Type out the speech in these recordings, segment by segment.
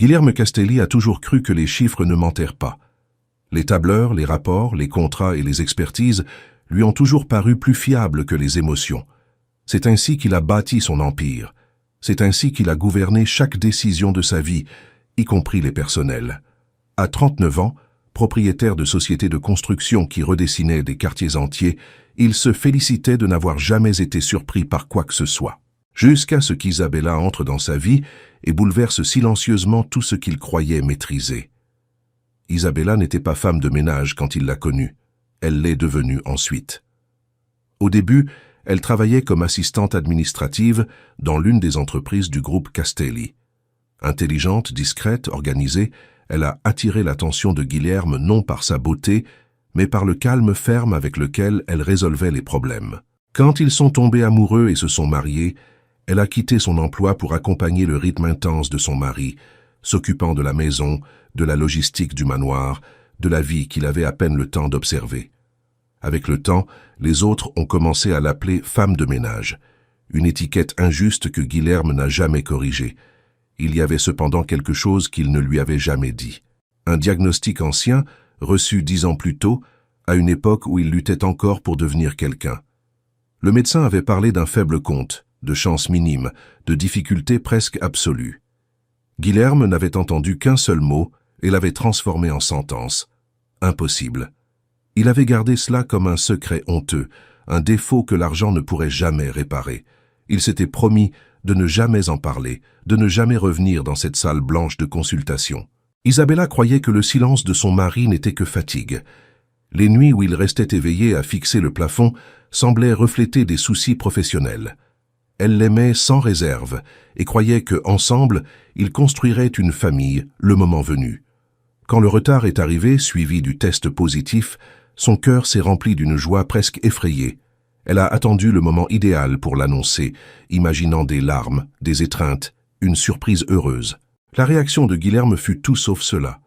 Guilherme Castelli a toujours cru que les chiffres ne mentèrent pas. Les tableurs, les rapports, les contrats et les expertises lui ont toujours paru plus fiables que les émotions. C'est ainsi qu'il a bâti son empire. C'est ainsi qu'il a gouverné chaque décision de sa vie, y compris les personnels. À 39 ans, propriétaire de sociétés de construction qui redessinaient des quartiers entiers, il se félicitait de n'avoir jamais été surpris par quoi que ce soit. Jusqu'à ce qu'Isabella entre dans sa vie et bouleverse silencieusement tout ce qu'il croyait maîtriser. Isabella n'était pas femme de ménage quand il l'a connue. Elle l'est devenue ensuite. Au début, elle travaillait comme assistante administrative dans l'une des entreprises du groupe Castelli. Intelligente, discrète, organisée, elle a attiré l'attention de Guilherme non par sa beauté, mais par le calme ferme avec lequel elle résolvait les problèmes. Quand ils sont tombés amoureux et se sont mariés, elle a quitté son emploi pour accompagner le rythme intense de son mari, s'occupant de la maison, de la logistique du manoir, de la vie qu'il avait à peine le temps d'observer. Avec le temps, les autres ont commencé à l'appeler femme de ménage, une étiquette injuste que Guilherme n'a jamais corrigée. Il y avait cependant quelque chose qu'il ne lui avait jamais dit. Un diagnostic ancien, reçu 10 ans plus tôt, à une époque où il luttait encore pour devenir quelqu'un. Le médecin avait parlé d'un faible compte, de chance minime, de difficultés presque absolues. Guilherme n'avait entendu qu'un seul mot et l'avait transformé en sentence. Impossible. Il avait gardé cela comme un secret honteux, un défaut que l'argent ne pourrait jamais réparer. Il s'était promis de ne jamais en parler, de ne jamais revenir dans cette salle blanche de consultation. Isabella croyait que le silence de son mari n'était que fatigue. Les nuits où il restait éveillé à fixer le plafond semblaient refléter des soucis professionnels. Elle l'aimait sans réserve et croyait que, ensemble, ils construiraient une famille le moment venu. Quand le retard est arrivé, suivi du test positif, son cœur s'est rempli d'une joie presque effrayée. Elle a attendu le moment idéal pour l'annoncer, imaginant des larmes, des étreintes, une surprise heureuse. La réaction de Guilherme fut tout sauf cela.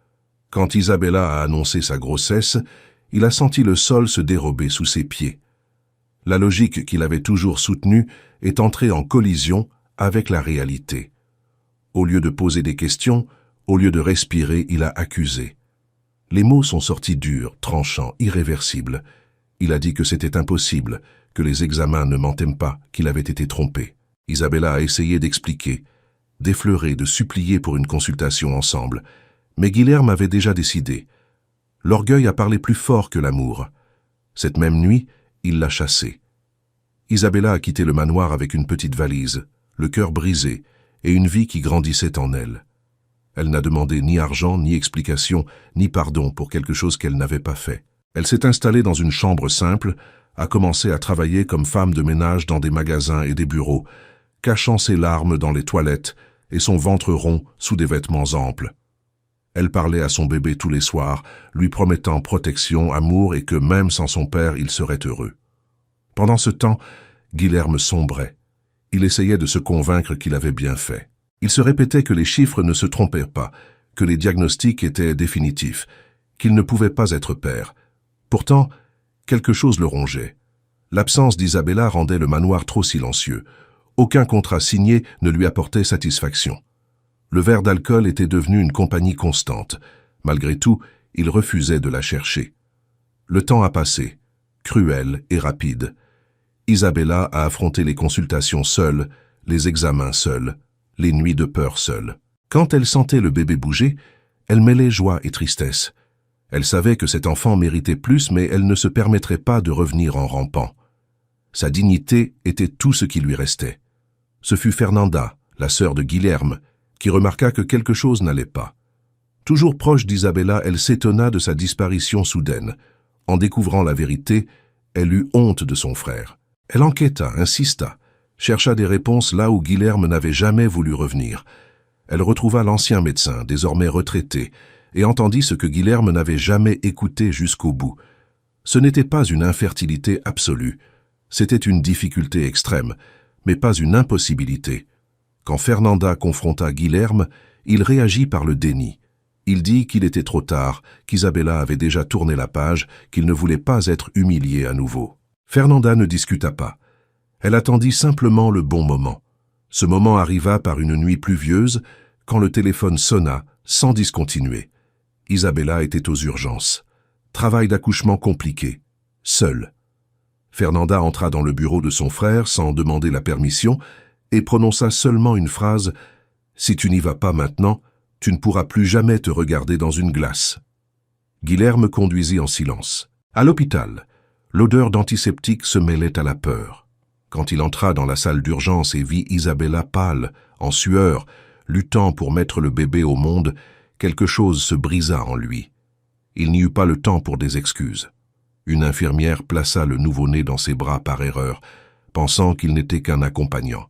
Quand Isabella a annoncé sa grossesse, il a senti le sol se dérober sous ses pieds. La logique qu'il avait toujours soutenue est entrée en collision avec la réalité. Au lieu de poser des questions, au lieu de respirer, il a accusé. Les mots sont sortis durs, tranchants, irréversibles. Il a dit que c'était impossible, que les examens ne mentaient pas, qu'il avait été trompé. Isabella a essayé d'expliquer, d'effleurer, de supplier pour une consultation ensemble. Mais Guilherme avait déjà décidé. L'orgueil a parlé plus fort que l'amour. Cette même nuit, il l'a chassé. Isabella a quitté le manoir avec une petite valise, le cœur brisé et une vie qui grandissait en elle. Elle n'a demandé ni argent, ni explication, ni pardon pour quelque chose qu'elle n'avait pas fait. Elle s'est installée dans une chambre simple, a commencé à travailler comme femme de ménage dans des magasins et des bureaux, cachant ses larmes dans les toilettes et son ventre rond sous des vêtements amples. Elle parlait à son bébé tous les soirs, lui promettant protection, amour et que même sans son père, il serait heureux. Pendant ce temps, Guilherme sombrait. Il essayait de se convaincre qu'il avait bien fait. Il se répétait que les chiffres ne se trompaient pas, que les diagnostics étaient définitifs, qu'il ne pouvait pas être père. Pourtant, quelque chose le rongeait. L'absence d'Isabella rendait le manoir trop silencieux. Aucun contrat signé ne lui apportait satisfaction. Le verre d'alcool était devenu une compagnie constante. Malgré tout, il refusait de la chercher. Le temps a passé, cruel et rapide. Isabella a affronté les consultations seule, les examens seule, les nuits de peur seule. Quand elle sentait le bébé bouger, elle mêlait joie et tristesse. Elle savait que cet enfant méritait plus, mais elle ne se permettrait pas de revenir en rampant. Sa dignité était tout ce qui lui restait. Ce fut Fernanda, la sœur de Guilherme, qui remarqua que quelque chose n'allait pas. Toujours proche d'Isabella, elle s'étonna de sa disparition soudaine. En découvrant la vérité, elle eut honte de son frère. Elle enquêta, insista, chercha des réponses là où Guilherme n'avait jamais voulu revenir. Elle retrouva l'ancien médecin, désormais retraité, et entendit ce que Guilherme n'avait jamais écouté jusqu'au bout. Ce n'était pas une infertilité absolue, c'était une difficulté extrême, mais pas une impossibilité. Quand Fernanda confronta Guilherme, il réagit par le déni. Il dit qu'il était trop tard, qu'Isabella avait déjà tourné la page, qu'il ne voulait pas être humilié à nouveau. Fernanda ne discuta pas. Elle attendit simplement le bon moment. Ce moment arriva par une nuit pluvieuse, quand le téléphone sonna, sans discontinuer. Isabella était aux urgences. Travail d'accouchement compliqué. Seule. Fernanda entra dans le bureau de son frère sans demander la permission et prononça seulement une phrase « Si tu n'y vas pas maintenant, tu ne pourras plus jamais te regarder dans une glace. » Guilherme conduisit en silence. À l'hôpital, l'odeur d'antiseptique se mêlait à la peur. Quand il entra dans la salle d'urgence et vit Isabella pâle, en sueur, luttant pour mettre le bébé au monde, quelque chose se brisa en lui. Il n'y eut pas le temps pour des excuses. Une infirmière plaça le nouveau-né dans ses bras par erreur, pensant qu'il n'était qu'un accompagnant.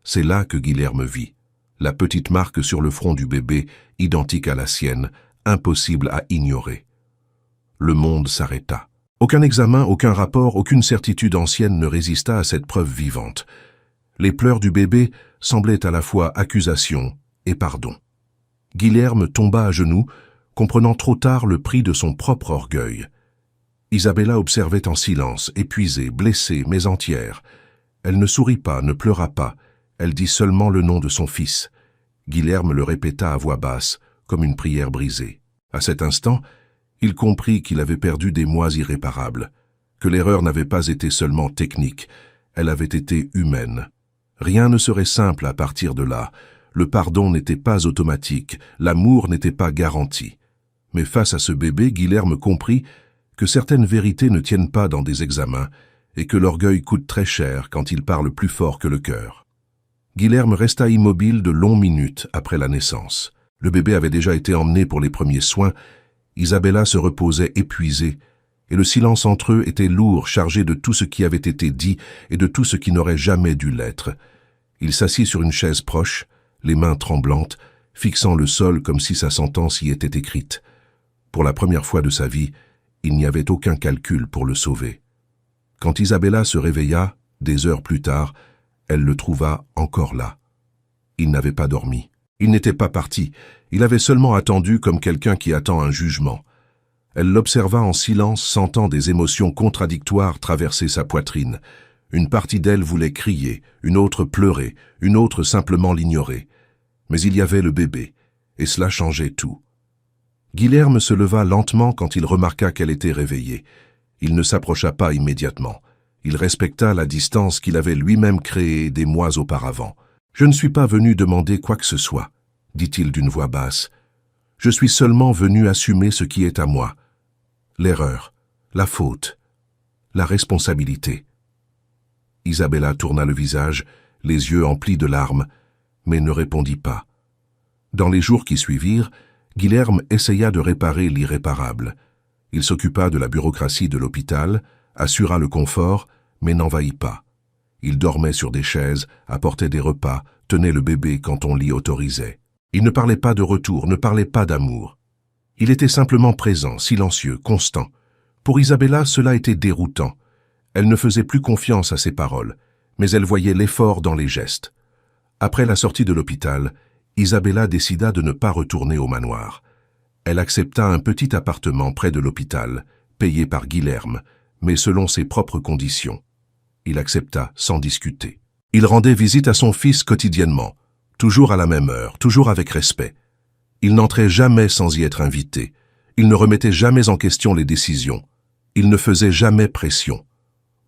C'est là que Guilherme vit. La petite marque sur le front du bébé, identique à la sienne, impossible à ignorer. Le monde s'arrêta. Aucun examen, aucun rapport, aucune certitude ancienne ne résista à cette preuve vivante. Les pleurs du bébé semblaient à la fois accusation et pardon. Guilherme tomba à genoux, comprenant trop tard le prix de son propre orgueil. Isabella observait en silence, épuisée, blessée, mais entière. Elle ne sourit pas, ne pleura pas. Elle dit seulement le nom de son fils. Guilherme le répéta à voix basse, comme une prière brisée. À cet instant, il comprit qu'il avait perdu des mois irréparables, que l'erreur n'avait pas été seulement technique, elle avait été humaine. Rien ne serait simple à partir de là. Le pardon n'était pas automatique, l'amour n'était pas garanti. Mais face à ce bébé, Guilherme comprit que certaines vérités ne tiennent pas dans des examens et que l'orgueil coûte très cher quand il parle plus fort que le cœur. Guilherme resta immobile de longues minutes après la naissance. Le bébé avait déjà été emmené pour les premiers soins. Isabella se reposait épuisée, et le silence entre eux était lourd, chargé de tout ce qui avait été dit et de tout ce qui n'aurait jamais dû l'être. Il s'assit sur une chaise proche, les mains tremblantes, fixant le sol comme si sa sentence y était écrite. Pour la première fois de sa vie, il n'y avait aucun calcul pour le sauver. Quand Isabella se réveilla, des heures plus tard, elle le trouva encore là. Il n'avait pas dormi. Il n'était pas parti. Il avait seulement attendu comme quelqu'un qui attend un jugement. Elle l'observa en silence, sentant des émotions contradictoires traverser sa poitrine. Une partie d'elle voulait crier, une autre pleurer, une autre simplement l'ignorer. Mais il y avait le bébé, et cela changeait tout. Guilherme se leva lentement quand il remarqua qu'elle était réveillée. Il ne s'approcha pas immédiatement. Il respecta la distance qu'il avait lui-même créée des mois auparavant. « Je ne suis pas venu demander quoi que ce soit, » dit-il d'une voix basse. « Je suis seulement venu assumer ce qui est à moi. L'erreur, la faute, la responsabilité. » Isabella tourna le visage, les yeux emplis de larmes, mais ne répondit pas. Dans les jours qui suivirent, Guilherme essaya de réparer l'irréparable. Il s'occupa de la bureaucratie de l'hôpital, assura le confort, mais n'envahit pas. Il dormait sur des chaises, apportait des repas, tenait le bébé quand on l'y autorisait. Il ne parlait pas de retour, ne parlait pas d'amour. Il était simplement présent, silencieux, constant. Pour Isabella, cela était déroutant. Elle ne faisait plus confiance à ses paroles, mais elle voyait l'effort dans les gestes. Après la sortie de l'hôpital, Isabella décida de ne pas retourner au manoir. Elle accepta un petit appartement près de l'hôpital, payé par Guilherme, mais selon ses propres conditions. Il accepta sans discuter. Il rendait visite à son fils quotidiennement, toujours à la même heure, toujours avec respect. Il n'entrait jamais sans y être invité. Il ne remettait jamais en question les décisions. Il ne faisait jamais pression.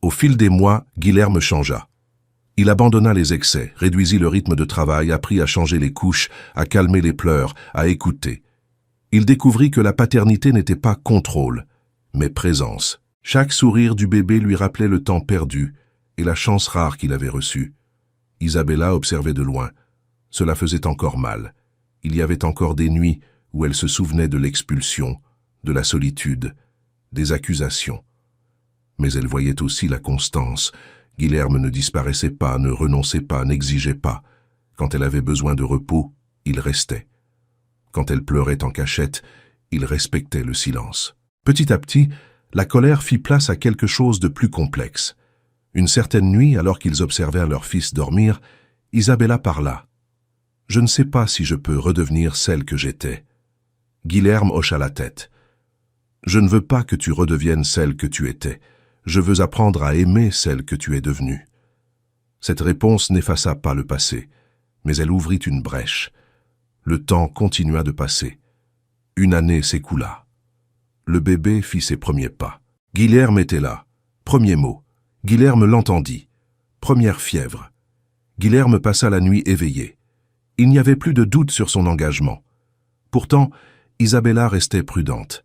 Au fil des mois, Guilherme changea. Il abandonna les excès, réduisit le rythme de travail, apprit à changer les couches, à calmer les pleurs, à écouter. Il découvrit que la paternité n'était pas contrôle, mais présence. Chaque sourire du bébé lui rappelait le temps perdu et la chance rare qu'il avait reçue. Isabella observait de loin. Cela faisait encore mal. Il y avait encore des nuits où elle se souvenait de l'expulsion, de la solitude, des accusations. Mais elle voyait aussi la constance. Guilherme ne disparaissait pas, ne renonçait pas, n'exigeait pas. Quand elle avait besoin de repos, il restait. Quand elle pleurait en cachette, il respectait le silence. Petit à petit, la colère fit place à quelque chose de plus complexe. Une certaine nuit, alors qu'ils observèrent leur fils dormir, Isabella parla. « Je ne sais pas si je peux redevenir celle que j'étais. » Guilherme hocha la tête. « Je ne veux pas que tu redeviennes celle que tu étais. Je veux apprendre à aimer celle que tu es devenue. » Cette réponse n'effaça pas le passé, mais elle ouvrit une brèche. Le temps continua de passer. Une année s'écoula. Le bébé fit ses premiers pas. Guilherme était là. Premier mot. Guilherme l'entendit. Première fièvre. Guilherme passa la nuit éveillé. Il n'y avait plus de doute sur son engagement. Pourtant, Isabella restait prudente.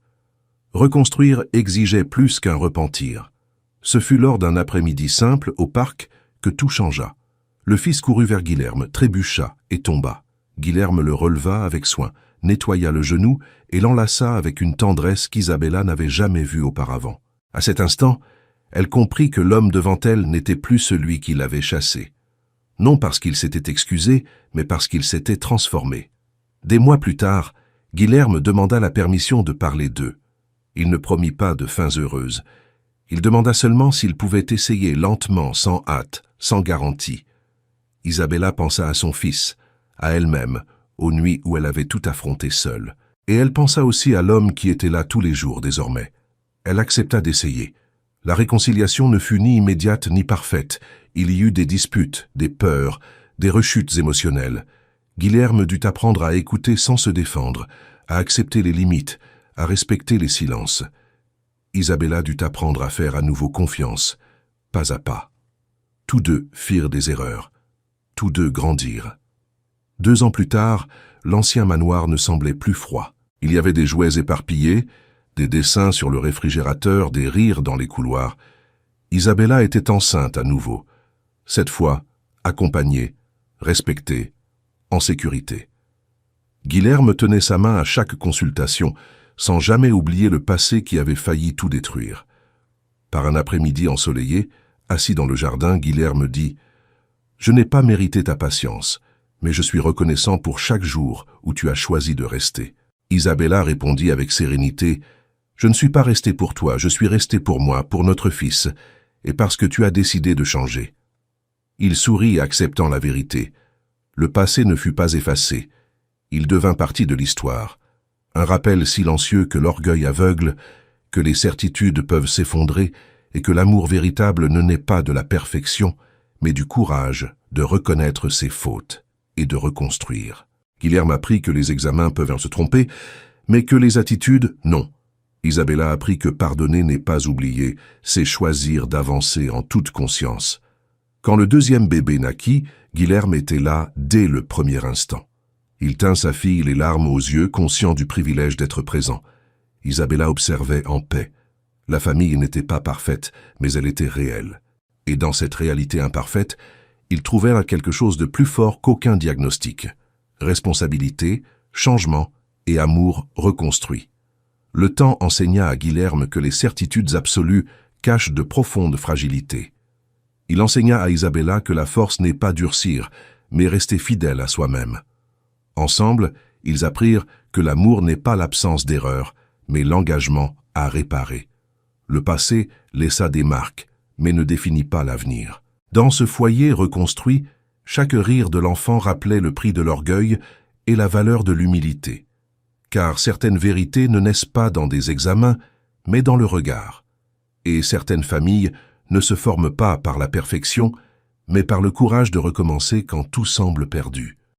Reconstruire exigeait plus qu'un repentir. Ce fut lors d'un après-midi simple au parc que tout changea. Le fils courut vers Guilherme, trébucha et tomba. Guilherme le releva avec soin, nettoya le genou et l'enlaça avec une tendresse qu'Isabella n'avait jamais vue auparavant. À cet instant, elle comprit que l'homme devant elle n'était plus celui qui l'avait chassé. Non parce qu'il s'était excusé, mais parce qu'il s'était transformé. Des mois plus tard, Guilherme demanda la permission de parler d'eux. Il ne promit pas de fins heureuses. Il demanda seulement s'il pouvait essayer lentement, sans hâte, sans garantie. Isabella pensa à son fils, à elle-même, aux nuits où elle avait tout affronté seule. Et elle pensa aussi à l'homme qui était là tous les jours désormais. Elle accepta d'essayer. La réconciliation ne fut ni immédiate ni parfaite. Il y eut des disputes, des peurs, des rechutes émotionnelles. Guilherme dut apprendre à écouter sans se défendre, à accepter les limites, à respecter les silences. Isabella dut apprendre à faire à nouveau confiance, pas à pas. Tous deux firent des erreurs. Tous deux grandirent. 2 ans plus tard, l'ancien manoir ne semblait plus froid. Il y avait des jouets éparpillés, des dessins sur le réfrigérateur, des rires dans les couloirs. Isabella était enceinte à nouveau. Cette fois, accompagnée, respectée, en sécurité. Guilherme tenait sa main à chaque consultation, sans jamais oublier le passé qui avait failli tout détruire. Par un après-midi ensoleillé, assis dans le jardin, Guilherme dit « Je n'ai pas mérité ta patience, mais je suis reconnaissant pour chaque jour où tu as choisi de rester. » Isabella répondit avec sérénité « Je ne suis pas resté pour toi, je suis resté pour moi, pour notre fils, et parce que tu as décidé de changer. » Il sourit, acceptant la vérité. Le passé ne fut pas effacé. Il devint partie de l'histoire. Un rappel silencieux que l'orgueil aveugle, que les certitudes peuvent s'effondrer et que l'amour véritable ne naît pas de la perfection, mais du courage de reconnaître ses fautes et de reconstruire. Guilherme apprit que les examens peuvent se tromper, mais que les attitudes, non. Isabella apprit que pardonner n'est pas oublier, c'est choisir d'avancer en toute conscience. Quand le 2e bébé naquit, Guilherme était là dès le premier instant. Il tint sa fille les larmes aux yeux, conscient du privilège d'être présent. Isabella observait en paix. La famille n'était pas parfaite, mais elle était réelle. Et dans cette réalité imparfaite, ils trouvèrent quelque chose de plus fort qu'aucun diagnostic. Responsabilité, changement et amour reconstruit. Le temps enseigna à Guilherme que les certitudes absolues cachent de profondes fragilités. Il enseigna à Isabella que la force n'est pas durcir, mais rester fidèle à soi-même. Ensemble, ils apprirent que l'amour n'est pas l'absence d'erreur, mais l'engagement à réparer. Le passé laissa des marques, mais ne définit pas l'avenir. Dans ce foyer reconstruit, chaque rire de l'enfant rappelait le prix de l'orgueil et la valeur de l'humilité. Car certaines vérités ne naissent pas dans des examens, mais dans le regard. Et certaines familles ne se forment pas par la perfection, mais par le courage de recommencer quand tout semble perdu.